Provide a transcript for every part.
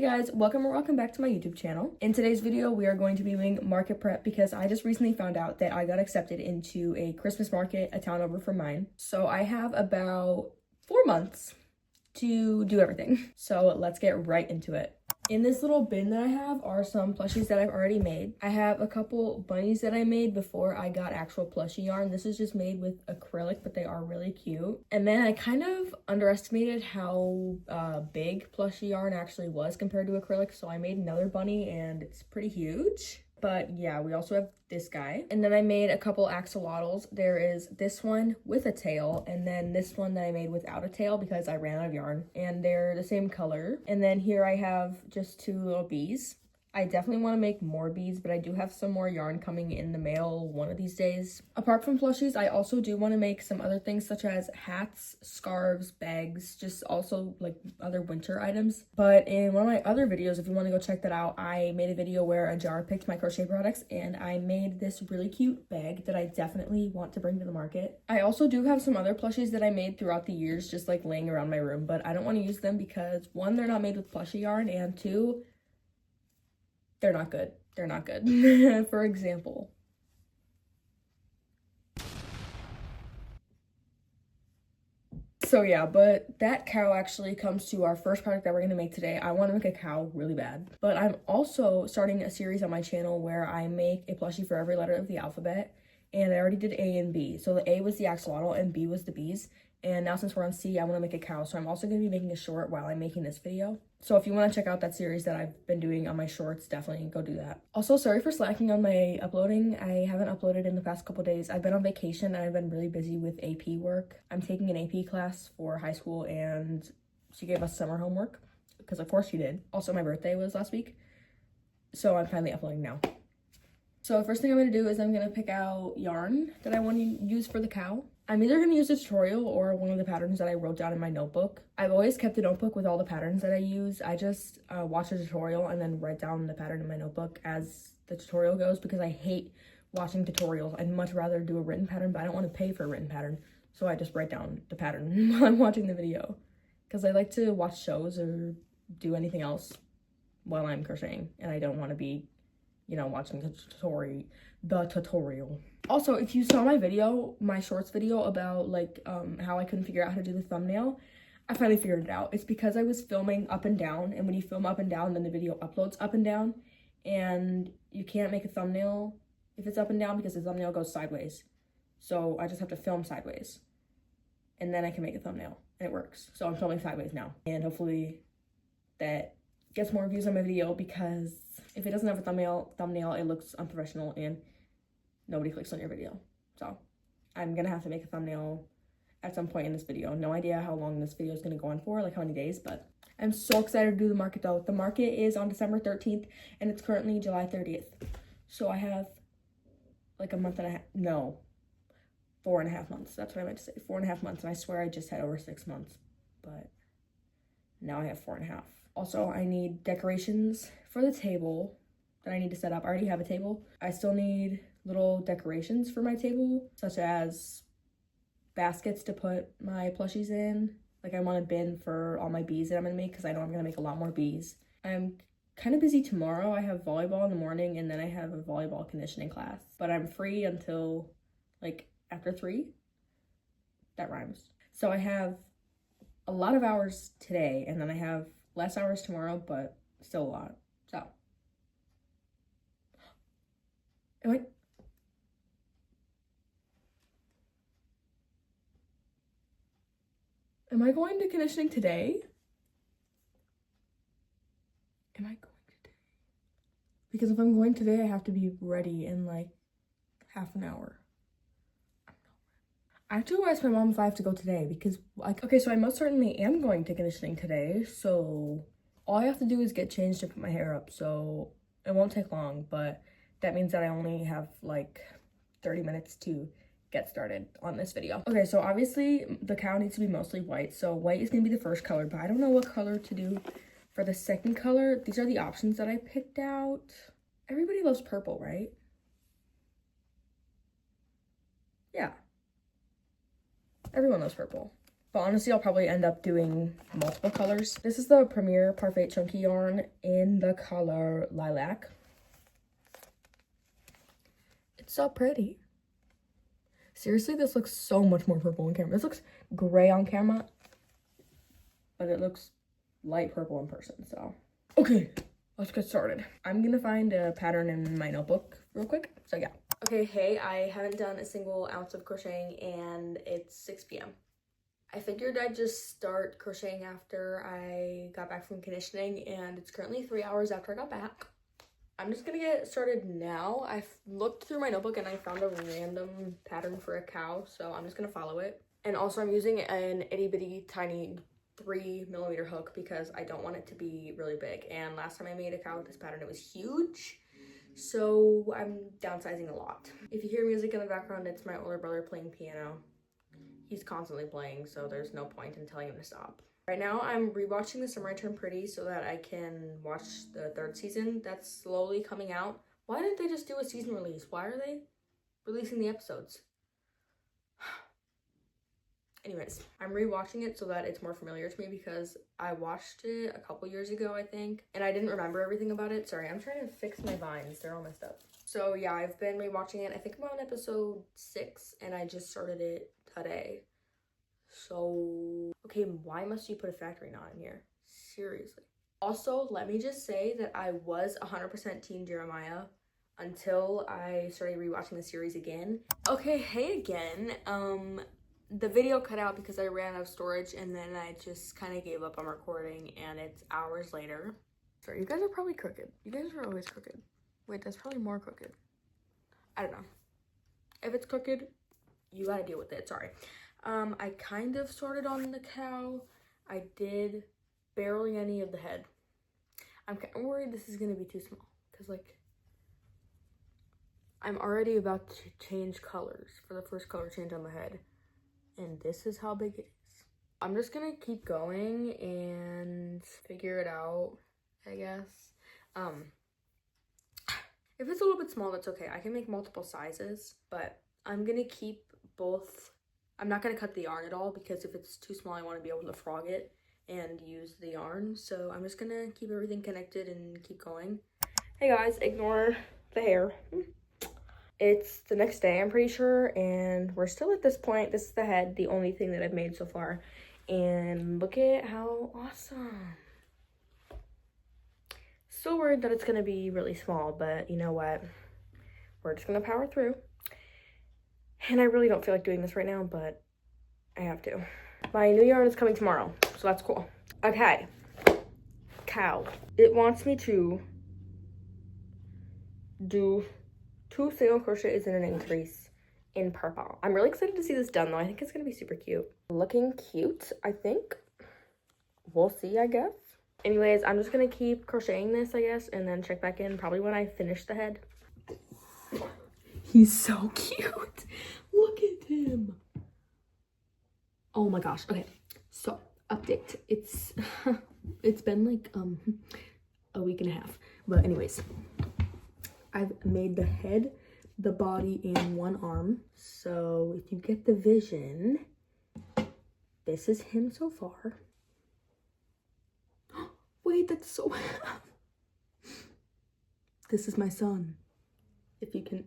guys, welcome back to my YouTube channel. In today's video, we are going to be doing market prep because I just recently found out that I got accepted into a Christmas market a town over from mine. So I have about 4 months to do everything. So let's get right into it. In this little bin that I have are some plushies that I've already made. I have a couple bunnies that I made before I got actual plushie yarn. This is just made with acrylic, but they are really cute. And then I kind of underestimated how big plushie yarn actually was compared to acrylic, so I made another bunny and it's pretty huge. But yeah, we also have this guy. And then I made a couple axolotls. There is this one with a tail, and then this one that I made without a tail because I ran out of yarn. And they're the same color. And then here I have just 2 little bees. I definitely want to make more bees, but I do have some more yarn coming in the mail one of these days. Apart from plushies, I also do want to make some other things such as hats, scarves, bags, just also like other winter items. But in one of my other videos, if you want to go check that out, I made a video where a jar picked my crochet products and I made this really cute bag that I definitely want to bring to the market. I also do have some other plushies that I made throughout the years just like laying around my room, but I don't want to use them because 1, they're not made with plushie yarn, and 2, they're not good. They're not good. For example, so yeah, but that cow actually comes to our first product that we're gonna make today. I want to make a cow really bad, but I'm also starting a series on my channel where I make a plushie for every letter of the alphabet, and I already did A and B. So the A was the axolotl and B was the bees. And now since we're on C, I want to make a cow. So I'm also going to be making a short while I'm making this video. So if you want to check out that series that I've been doing on my shorts, definitely go do that. Also, sorry for slacking on my uploading. I haven't uploaded in the past couple days. I've been on vacation and I've been really busy with AP work. I'm taking an AP class for high school and she gave us summer homework because of course she did. Also, my birthday was last week. So I'm finally uploading now. So the first thing I'm going to do is I'm going to pick out yarn that I want to use for the cow. I'm either going to use a tutorial or one of the patterns that I wrote down in my notebook. I've always kept a notebook with all the patterns that I use. I just watch a tutorial and then write down the pattern in my notebook as the tutorial goes because I hate watching tutorials. I'd much rather do a written pattern, but I don't want to pay for a written pattern. So I just write down the pattern while I'm watching the video because I like to watch shows or do anything else while I'm crocheting and I don't want to be, you know, watching the tutorial. Also, if you saw my video, my shorts video about like how I couldn't figure out how to do the thumbnail, I finally figured it out. It's because I was filming up and down, and when you film up and down, then the video uploads up and down, and you can't make a thumbnail if it's up and down because the thumbnail goes sideways. So I just have to film sideways, and then I can make a thumbnail, and it works. So I'm filming sideways now, and hopefully that gets more views on my video because if it doesn't have a thumbnail, it looks unprofessional and nobody clicks on your video. So I'm gonna have to make a thumbnail at some point in this video. No idea how long this video is gonna go on for, like how many days, but I'm so excited to do the market though. The market is on December 13th and it's currently July 30th. So I have like a month and a half, no, 4.5 months. That's what I meant to say, 4.5 months. And I swear I just had over 6 months, but now I have 4.5. Also, I need decorations for the table that I need to set up. I already have a table. I still need little decorations for my table, such as baskets to put my plushies in. Like I want a bin for all my bees that I'm gonna make because I know I'm gonna make a lot more bees. I'm kind of busy tomorrow. I have volleyball in the morning and then I have a volleyball conditioning class. But I'm free until like after 3. That rhymes. So I have a lot of hours today and then I have less hours tomorrow, but still a lot. So, am I going to conditioning today? Am I going today? Because if I'm going today, I have to be ready in like half an hour. I have to ask my mom if I have to go today because like, okay, so I most certainly am going to conditioning today. So all I have to do is get changed to put my hair up. So it won't take long, but that means that I only have like 30 minutes to get started on this video. Okay, so obviously the cow needs to be mostly white. So white is gonna be the first color, but I don't know what color to do for the second color. These are the options that I picked out. Everybody loves purple, right? Yeah. Everyone loves purple. But honestly, I'll probably end up doing multiple colors. This is the Premier Parfait Chunky yarn in the color Lilac. It's so pretty. Seriously, this looks so much more purple on camera. This looks gray on camera, but it looks light purple in person, so. Okay, let's get started. I'm gonna find a pattern in my notebook real quick, so yeah. Okay, hey, I haven't done a single ounce of crocheting and it's 6 p.m. I figured I'd just start crocheting after I got back from conditioning, and it's currently 3 hours after I got back. I'm just gonna get started now. I looked through my notebook and I found a random pattern for a cow, so I'm just gonna follow it. And also I'm using an itty bitty tiny 3mm hook because I don't want it to be really big. And last time I made a cow with this pattern, it was huge. So I'm downsizing a lot. If you hear music in the background, it's my older brother playing piano. He's constantly playing, so there's no point in telling him to stop. Right now, I'm rewatching The Summer I Turned Pretty so that I can watch the 3rd season that's slowly coming out. Why didn't they just do a season release? Why are they releasing the episodes? Anyways, I'm rewatching it so that it's more familiar to me because I watched it a couple years ago, I think, and I didn't remember everything about it. Sorry, I'm trying to fix my vines. They're all messed up. So yeah, I've been rewatching it. I think I'm on episode 6 and I just started it today. So, okay, why must you put a factory knot in here? Seriously. Also, let me just say that I was 100% Team Jeremiah until I started rewatching the series again. Okay, hey again. The video cut out because I ran out of storage and then I just kind of gave up on recording and it's hours later. Sorry, you guys are probably crooked. You guys are always crooked. Wait, that's probably more crooked. I don't know. If it's crooked, you gotta deal with it, sorry. I kind of sorted on the cow. I did barely any of the head. I'm kind of worried this is gonna be too small because like I'm already about to change colors for the first color change on the head. And this is how big it is. I'm just gonna keep going and figure it out, I guess. If it's a little bit small, that's okay. I can make multiple sizes, but I'm gonna keep both. I'm not gonna cut the yarn at all because if it's too small, I wanna be able to frog it and use the yarn. So I'm just gonna keep everything connected and keep going. Hey guys, ignore the hair. It's the next day, I'm pretty sure, and we're still at this point. This is the head, the only thing that I've made so far. And look at how awesome. So worried that it's gonna be really small, but you know what? We're just gonna power through. And I really don't feel like doing this right now, but I have to. My new yarn is coming tomorrow, so that's cool. Okay, cow. It wants me to do 2 single crochets and an increase in purple. I'm really excited to see this done though. I think it's gonna be super cute. Looking cute, I think. We'll see, I guess. Anyways, I'm just gonna keep crocheting this, I guess, and then check back in probably when I finish the head. He's so cute. Look at him. Oh my gosh. Okay, so update. It's been like a week and a half. But anyways, I've made the head, the body, and one arm. So if you get the vision, this is him so far. Wait, that's so this is my son. If you can,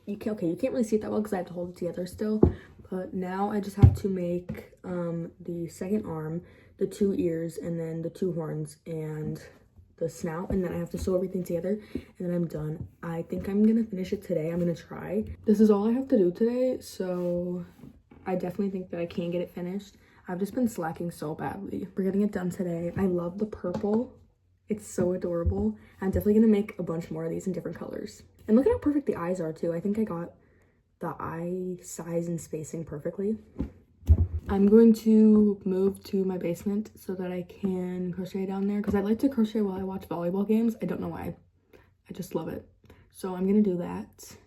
okay, you can't really see it that well because I have to hold it together still. But now I just have to make the second arm, the 2 ears, and then the 2 horns, and the snout, and then I have to sew everything together, and then I'm done. I think I'm gonna finish it today. I'm gonna try. This is all I have to do today, so I definitely think that I can get it finished. I've just been slacking so badly. We're getting it done today. I love the purple. It's so adorable. I'm definitely gonna make a bunch more of these in different colors. And look at how perfect the eyes are too. I think I got the eye size and spacing perfectly. I'm going to move to my basement so that I can crochet down there because I like to crochet while I watch volleyball games. I don't know why. I just love it. So I'm gonna do that.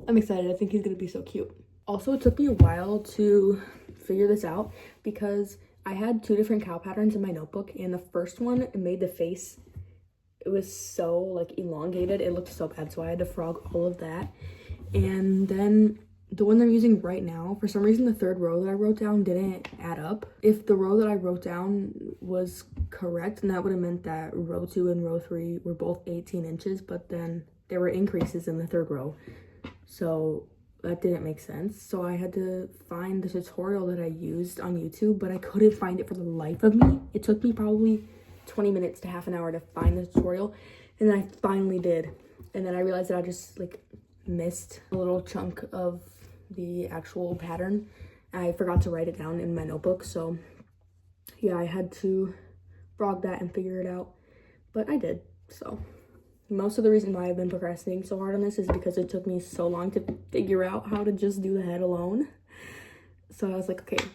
I'm excited. I think he's gonna be so cute. Also, it took me a while to figure this out because I had 2 different cow patterns in my notebook, and the first one, it made the face, it was so like elongated. It looked so bad, so I had to frog all of that. And then the one I'm using right now, for some reason the third row that I wrote down didn't add up. If the row that I wrote down was correct, then that would have meant that row 2 and row 3 were both 18 inches, but then there were increases in the third row. So that didn't make sense. So I had to find the tutorial that I used on YouTube, but I couldn't find it for the life of me. It took me probably 20 minutes to half an hour to find the tutorial, and then I finally did. And then I realized that I just like missed a little chunk of the actual pattern. I forgot to write it down in my notebook, so yeah, I had to frog that and figure it out, but I did. So most of the reason why I've been procrastinating so hard on this is because it took me so long to figure out how to just do the head alone. So I was like, okay,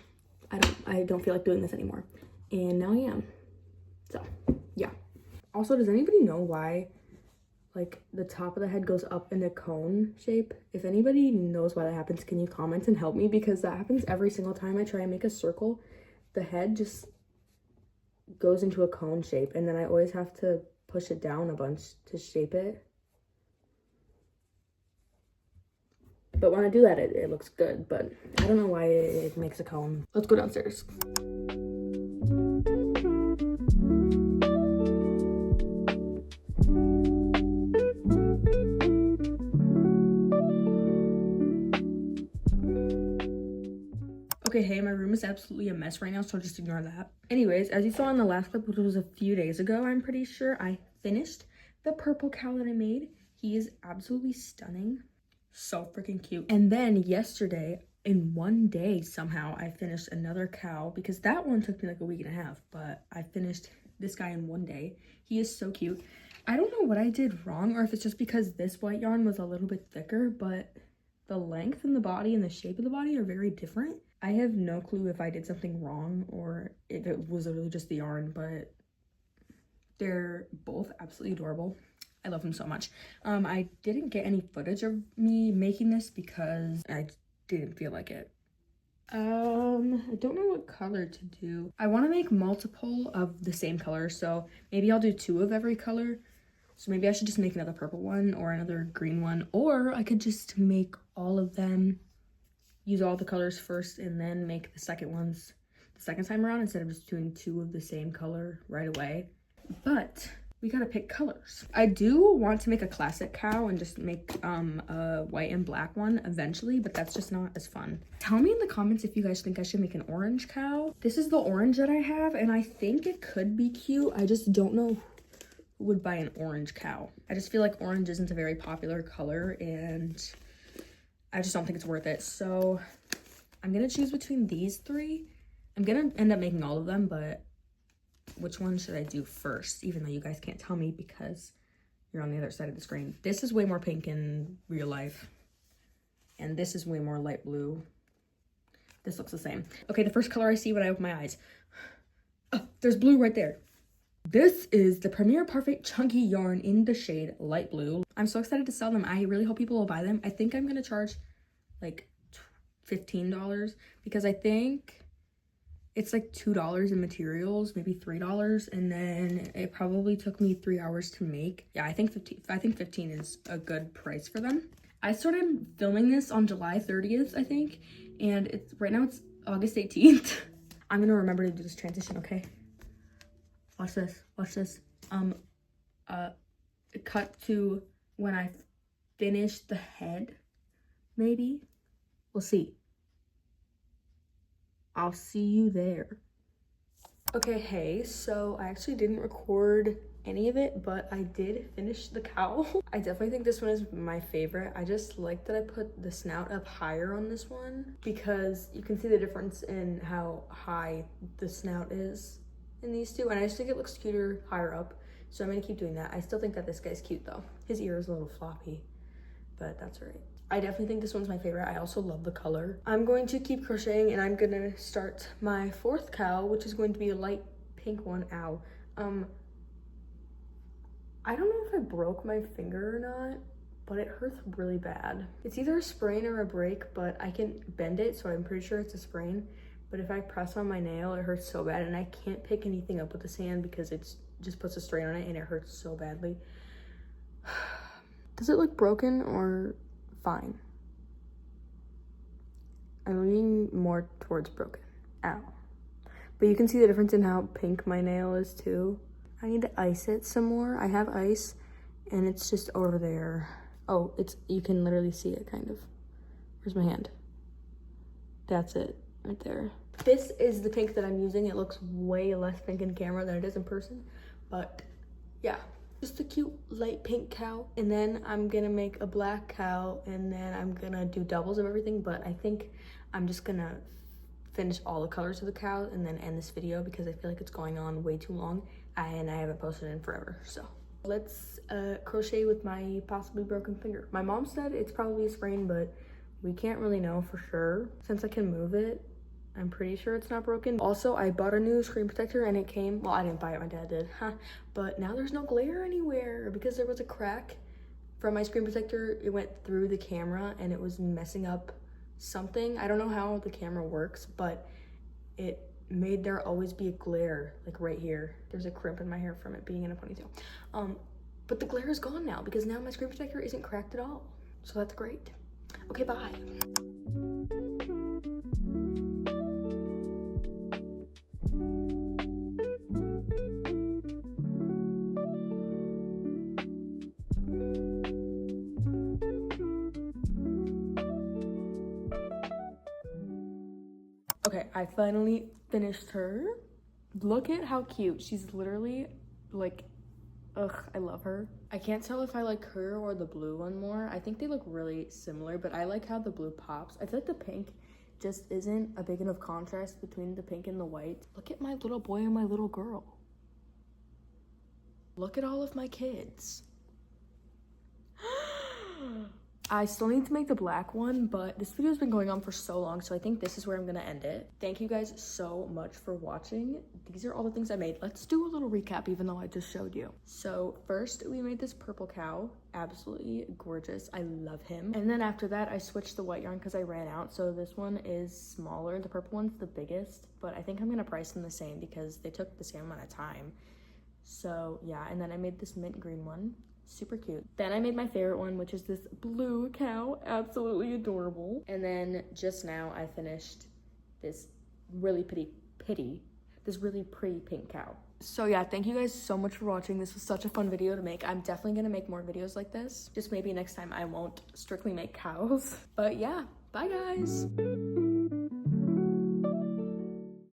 I don't feel like doing this anymore, and now I am. So yeah. Also, does anybody know why like the top of the head goes up in a cone shape? If anybody knows why that happens, can you comment and help me? Because that happens every single time I try and make a circle. The head just goes into a cone shape, and then I always have to push it down a bunch to shape it. But when I do that, it looks good, but I don't know why it makes a cone. Let's go downstairs. Okay, hey, my room is absolutely a mess right now, so just ignore that. Anyways, as you saw in the last clip, which was a few days ago, I'm pretty sure, I finished the purple cow that I made. He is absolutely stunning. So freaking cute. And then yesterday, in one day, somehow, I finished another cow, because that one took me like a week and a half, but I finished this guy in one day. He is so cute. I don't know what I did wrong, or if it's just because this white yarn was a little bit thicker, but the length and the body and the shape of the body are very different. I have no clue if I did something wrong or if it was literally just the yarn, but they're both absolutely adorable. I love them so much. I didn't get any footage of me making this because I didn't feel like it. I don't know what color to do. I want to make multiple of the same color, so maybe I'll do 2 of every color. So maybe I should just make another purple one or another green one, or I could just make all of them, use all the colors first, and then make the second ones the second time around instead of just doing 2 of the same color right away. But we gotta pick colors. I do want to make a classic cow and just make a white and black one eventually, but that's just not as fun. Tell me in the comments if you guys think I should make an orange cow. This is the orange that I have, and I think it could be cute. I just don't know who would buy an orange cow. I just feel like orange isn't a very popular color, and I just don't think it's worth it. So I'm gonna choose between these 3. I'm gonna end up making all of them, but which one should I do first? Even though you guys can't tell me because you're on the other side of the screen. This is way more pink in real life, and this is way more light blue. This looks the same. Okay, the first color I see when I open my eyes. Oh, there's blue right there. This is the Premier Perfect Chunky Yarn in the shade light blue. I'm so excited to sell them. I really hope people will buy them. I think I'm gonna charge like $15 because I think it's like $2 in materials, maybe $3, and then it probably took me 3 hours to make. Yeah, I think 15 is a good price for them. I started filming this on July 30th, I think, and right now it's August 18th. I'm gonna remember to do this transition, okay? Watch this, watch this. Cut to when I finish the head, maybe. We'll see. I'll see you there. Okay, hey, so I actually didn't record any of it, but I did finish the cow. I definitely think this one is my favorite. I just like that I put the snout up higher on this one because you can see the difference in how high the snout is in these two, and I just think it looks cuter higher up, so I'm gonna keep doing that. I still think that this guy's cute though. His ear is a little floppy, but that's all right. I definitely think this one's my favorite. I also love the color. I'm going to keep crocheting, and I'm gonna start my 4th cow, which is going to be a light pink one. Ow. I don't know if I broke my finger or not, but it hurts really bad. It's either a sprain or a break, but I can bend it, so I'm pretty sure it's a sprain. But if I press on my nail, it hurts so bad, and I can't pick anything up with this hand because it just puts a strain on it, and it hurts so badly. Does it look broken or fine? I'm leaning more towards broken. Ow. But you can see the difference in how pink my nail is too. I need to ice it some more. I have ice and it's just over there. Oh, you can literally see it kind of. Where's my hand? That's it right there. This is the pink that I'm using. It looks way less pink in camera than it is in person, but yeah. Just a cute light pink cow. And then I'm gonna make a black cow and then I'm gonna do doubles of everything, but I think I'm just gonna finish all the colors of the cow and then end this video because I feel like it's going on way too long and I haven't posted in forever. So let's crochet with my possibly broken finger. My mom said it's probably a sprain, but we can't really know for sure. Since I can move it, I'm pretty sure it's not broken. Also, I bought a new screen protector and it came, well, I didn't buy it, my dad did, but now there's no glare anywhere because there was a crack from my screen protector. It went through the camera and it was messing up something. I don't know how the camera works, but it made there always be a glare, like right here. There's a crimp in my hair from it being in a ponytail. But the glare is gone now because now my screen protector isn't cracked at all. So that's great. Okay, bye. Okay, I finally finished her. Look at how cute. She's literally like, ugh, I love her. I can't tell if I like her or the blue one more. I think they look really similar, but I like how the blue pops. I feel like the pink just isn't a big enough contrast between the pink and the white. Look at my little boy and my little girl. Look at all of my kids. I still need to make the black one, but this video's been going on for so long, so I think this is where I'm gonna end it. Thank you guys so much for watching. These are all the things I made. Let's do a little recap, even though I just showed you. So first, we made this purple cow. Absolutely gorgeous. I love him. And then after that, I switched the white yarn because I ran out. So this one is smaller. The purple one's the biggest, but I think I'm gonna price them the same because they took the same amount of time. So yeah, and then I made this mint green one. Super cute. Then I made my favorite one, which is this blue cow. Absolutely adorable. And then just now I finished this really pretty pink cow. So yeah, thank you guys so much for watching. This was such a fun video to make. I'm definitely gonna make more videos like this. Just maybe next time I won't strictly make cows. But yeah, bye guys.